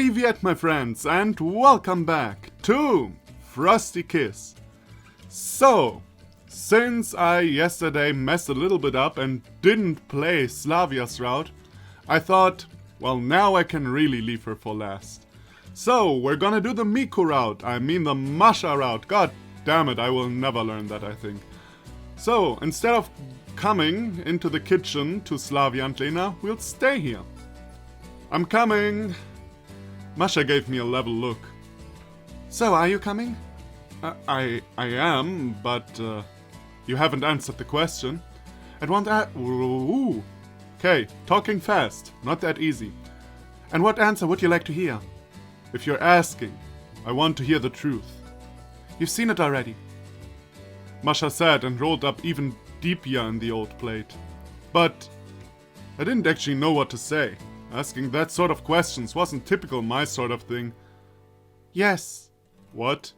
Privyet, my friends, and welcome back to Frosty Kiss. So, since I yesterday messed a little bit up and didn't play Slavia's route, I thought, well, now I can really leave her for last. So, we're gonna do the Miku route, I mean the Masha route. God damn it, I will never learn that, I think. So, instead of coming into the kitchen to Slavia and Lena, we'll stay here. I'm coming! Masha gave me a level look. So, are you coming? I am, but you haven't answered the question. And want that? Ooh. Okay, talking fast, not that easy. And what answer would you like to hear? If you're asking, I want to hear the truth. You've seen it already. Masha said and rolled up even deeper in the old plate. But I didn't actually know what to say. Asking that sort of questions wasn't typical my sort of thing. Yes. What?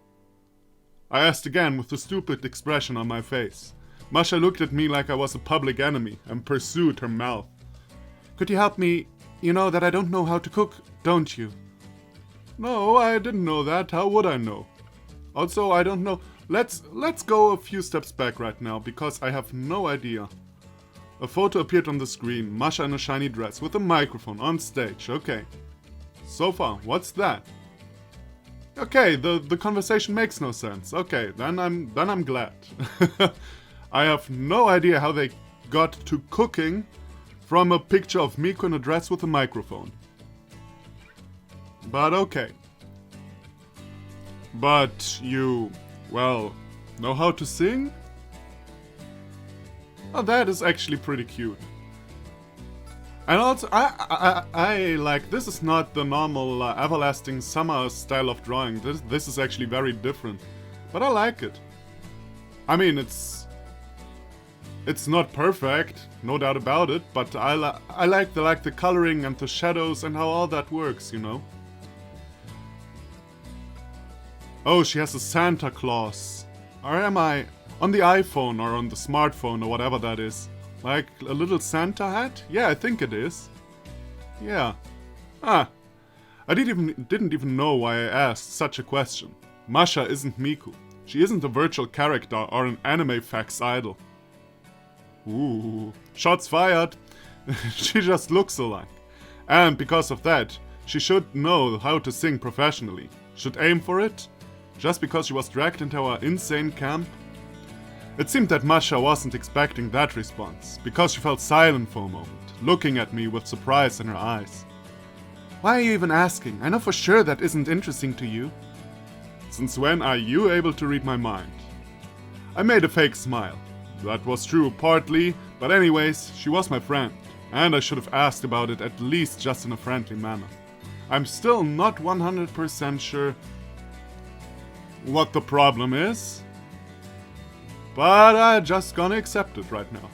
I asked again with a stupid expression on my face. Masha looked at me like I was a public enemy and pursued her mouth. Could you help me? You know that I don't know how to cook, don't you? No, I didn't know that. How would I know? Also, I don't know. Let's go a few steps back right now, because I have no idea. A photo appeared on the screen, Masha in a shiny dress with a microphone on stage, okay. So far, what's that? Okay, the conversation makes no sense. Okay, then I'm glad. I have no idea how they got to cooking from a picture of Miku in a dress with a microphone. But okay. But you, well, know how to sing? Oh, that is actually pretty cute. And also, I like, this is not the normal everlasting summer style of drawing. This is actually very different. But I like it. I mean, it's not perfect, no doubt about it, but I like the coloring and the shadows and how all that works, you know. Oh, she has a Santa Claus. Or am I on the iPhone or on the smartphone or whatever that is? Like a little Santa hat? Yeah, I think it is. Yeah. I didn't even know why I asked such a question. Masha isn't Miku. She isn't a virtual character or an anime fax idol. Ooh, shots fired. She just looks alike. And because of that, she should know how to sing professionally. Should aim for it? Just because she was dragged into our insane camp? It seemed that Masha wasn't expecting that response, because she felt silent for a moment, looking at me with surprise in her eyes. Why are you even asking? I know for sure that isn't interesting to you. Since when are you able to read my mind? I made a fake smile. That was true partly, but anyways, she was my friend, and I should have asked about it at least just in a friendly manner. I'm still not 100% sure what the problem is, but I'm just gonna accept it right now.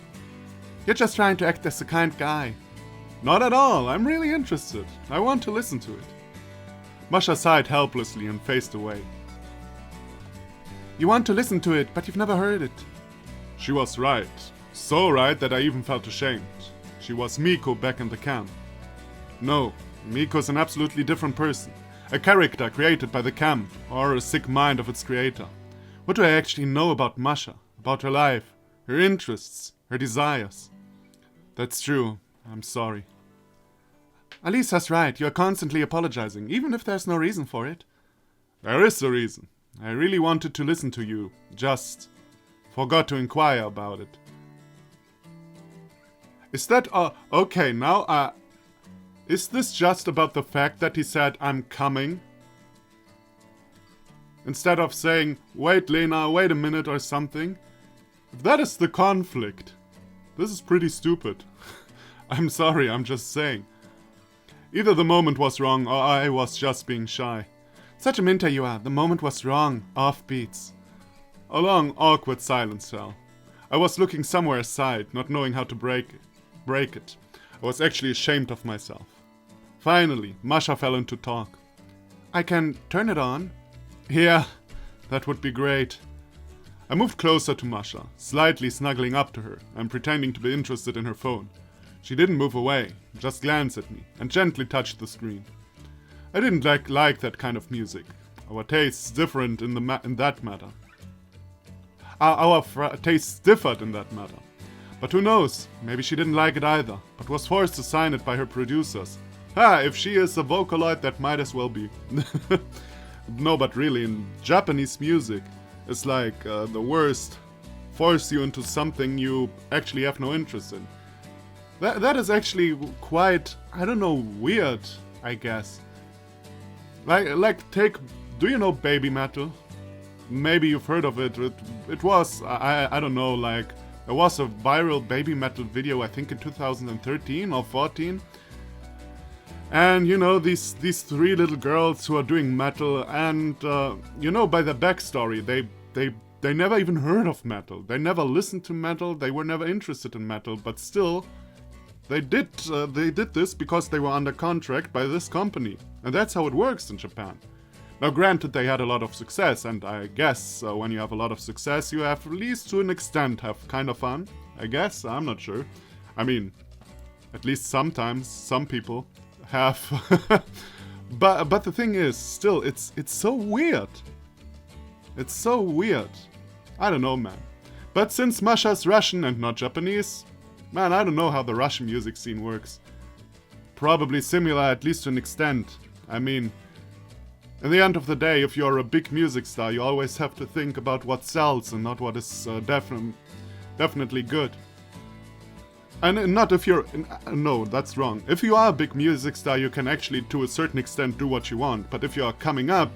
You're just trying to act as a kind guy. Not at all, I'm really interested. I want to listen to it. Masha sighed helplessly and faced away. You want to listen to it, but you've never heard it. She was right. So right that I even felt ashamed. She was Miku back in the camp. No, Miko's an absolutely different person. A character created by the camp, or a sick mind of its creator. What do I actually know about Masha? About her life, her interests, her desires? That's true. I'm sorry. Alisa's right. You're constantly apologizing, even if there's no reason for it. There is a reason. I really wanted to listen to you. Just forgot to inquire about it. Is that... okay, now, is this just about the fact that he said, I'm coming? Instead of saying, wait Lena, wait a minute or something? If that is the conflict, this is pretty stupid. I'm sorry, I'm just saying. Either the moment was wrong or I was just being shy. Such a minter you are, the moment was wrong, off beats. A long, awkward silence fell. I was looking somewhere aside, not knowing how to break it. I was actually ashamed of myself. Finally, Masha fell into talk. I can turn it on? Yeah, that would be great. I moved closer to Masha, slightly snuggling up to her and pretending to be interested in her phone. She didn't move away, just glanced at me and gently touched the screen. I didn't like that kind of music. Our tastes different in that matter. Our tastes differed in that matter. But who knows? Maybe she didn't like it either, but was forced to sign it by her producers. If she is a Vocaloid, that might as well be. No, but really, in Japanese music, it's like the worst. Force you into something you actually have no interest in. That is actually quite, I don't know, weird, I guess. Do you know baby metal? Maybe you've heard of it. It was, I don't know, like, there was a viral baby metal video, I think in 2013 or 14. And, you know, these three little girls who are doing metal, and, you know, by the backstory, they never even heard of metal. They never listened to metal, they were never interested in metal, but still, they did this because they were under contract by this company. And that's how it works in Japan. Now granted, they had a lot of success, and I guess when you have a lot of success, you have, at least to an extent, have kind of fun. I guess, I'm not sure. I mean, at least sometimes, some people have. But the thing is, still, it's so weird. It's so weird. I don't know, man. But since Masha's Russian and not Japanese, man, I don't know how the Russian music scene works. Probably similar, at least to an extent. I mean, in the end of the day, if you're a big music star, you always have to think about what sells and not what is definitely good. And not if you're... No, that's wrong. If you are a big music star, you can actually, to a certain extent, do what you want. But if you're coming up,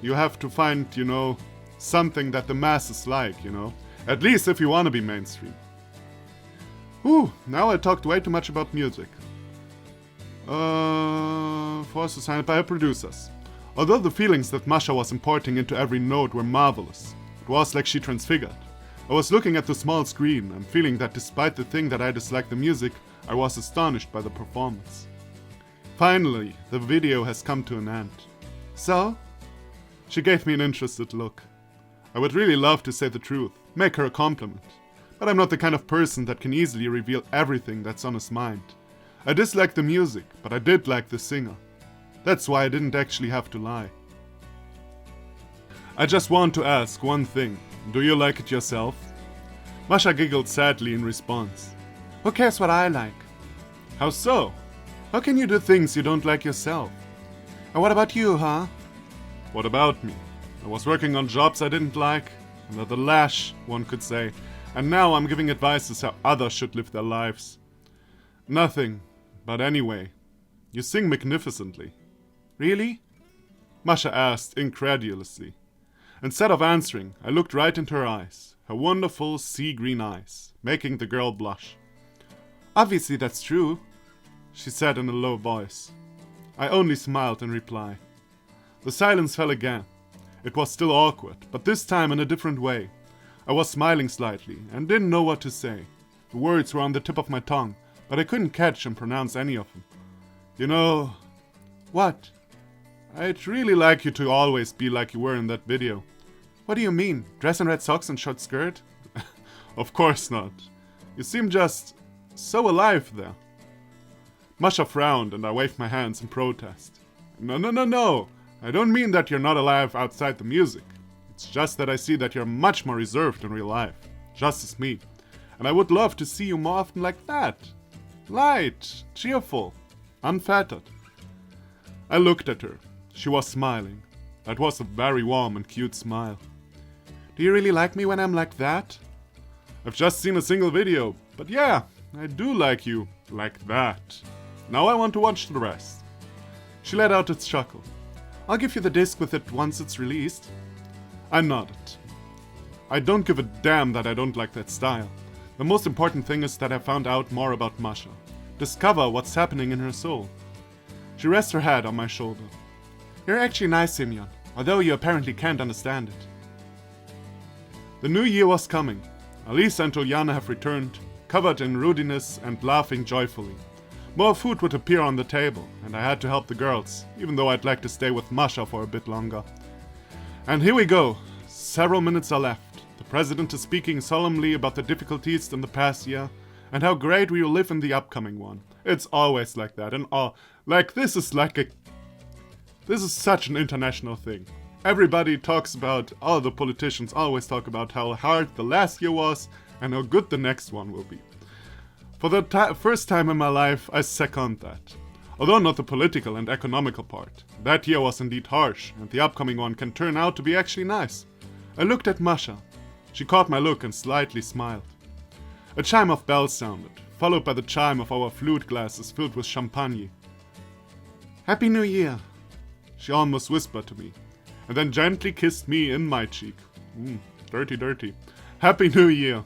you have to find, you know, something that the masses like, you know. At least if you want to be mainstream. Whew, now I talked way too much about music. Forced signed by her producers. Although the feelings that Masha was importing into every note were marvelous, it was like she transfigured. I was looking at the small screen and feeling that despite the thing that I disliked the music, I was astonished by the performance. Finally, the video has come to an end. So? She gave me an interested look. I would really love to say the truth, make her a compliment. But I'm not the kind of person that can easily reveal everything that's on his mind. I disliked the music, but I did like the singer. That's why I didn't actually have to lie. I just want to ask one thing. Do you like it yourself? Masha giggled sadly in response. Who cares what I like? How so? How can you do things you don't like yourself? And what about you, huh? What about me? I was working on jobs I didn't like, under the lash, one could say, and now I'm giving advices how others should live their lives. Nothing, but anyway, you sing magnificently. Really? Masha asked incredulously. Instead of answering, I looked right into her eyes, her wonderful sea-green eyes, making the girl blush. Obviously that's true, she said in a low voice. I only smiled in reply. The silence fell again. It was still awkward, but this time in a different way. I was smiling slightly and didn't know what to say. The words were on the tip of my tongue, but I couldn't catch and pronounce any of them. You know... What? I'd really like you to always be like you were in that video. What do you mean? Dress in red socks and short skirt? Of course not. You seem just so alive there. Masha frowned and I waved my hands in protest. No. I don't mean that you're not alive outside the music. It's just that I see that you're much more reserved in real life. Just as me. And I would love to see you more often like that. Light, cheerful, unfettered. I looked at her. She was smiling. That was a very warm and cute smile. Do you really like me when I'm like that? I've just seen a single video, but yeah, I do like you like that. Now I want to watch the rest. She let out a chuckle. I'll give you the disc with it once it's released. I nodded. I don't give a damn that I don't like that style. The most important thing is that I found out more about Masha. Discover what's happening in her soul. She rests her head on my shoulder. You're actually nice, Simeon, although you apparently can't understand it. The new year was coming. Alisa and Juliana have returned, covered in rudiness and laughing joyfully. More food would appear on the table, and I had to help the girls, even though I'd like to stay with Masha for a bit longer. And here we go. Several minutes are left. The president is speaking solemnly about the difficulties in the past year, and how great we will live in the upcoming one. It's always like that, and like this is like a This is such an international thing. Everybody talks about, all the politicians always talk about how hard the last year was and how good the next one will be. For the first time in my life, I second that. Although not the political and economical part. That year was indeed harsh, and the upcoming one can turn out to be actually nice. I looked at Masha. She caught my look and slightly smiled. A chime of bells sounded, followed by the chime of our flute glasses filled with champagne. "Happy New Year," she almost whispered to me, and then gently kissed me in my cheek. Dirty, dirty. Happy New Year.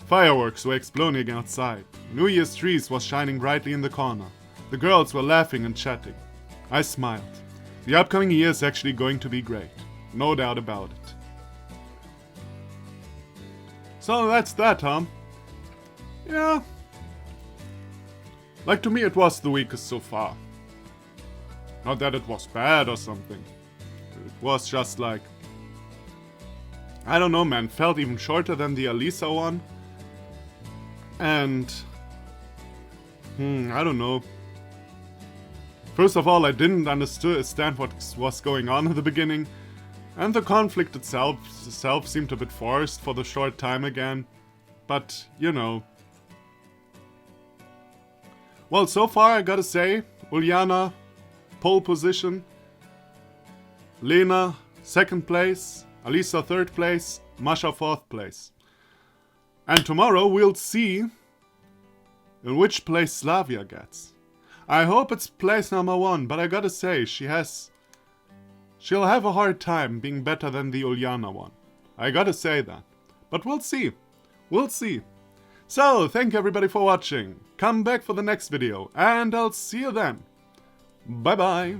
Fireworks were exploding outside. New Year's trees was shining brightly in the corner. The girls were laughing and chatting. I smiled. The upcoming year is actually going to be great. No doubt about it. So that's that, huh? Yeah. Like, to me it was the weakest so far. Not that it was bad or something. It was just like... I don't know, man. Felt even shorter than the Alisa one. And... I don't know. First of all, I didn't understand what was going on in the beginning. And the conflict itself seemed a bit forced for the short time again. But, you know. Well, so far I gotta say, Uliana, pole position. Lena, second place. Alisa, third place. Masha, fourth place. And tomorrow we'll see in which place Slavia gets. I hope it's place number 1, but I gotta say, she'll have a hard time being better than the Uliana one. I gotta say that. But we'll see. We'll see. So, thank you everybody for watching. Come back for the next video, and I'll see you then. Bye bye.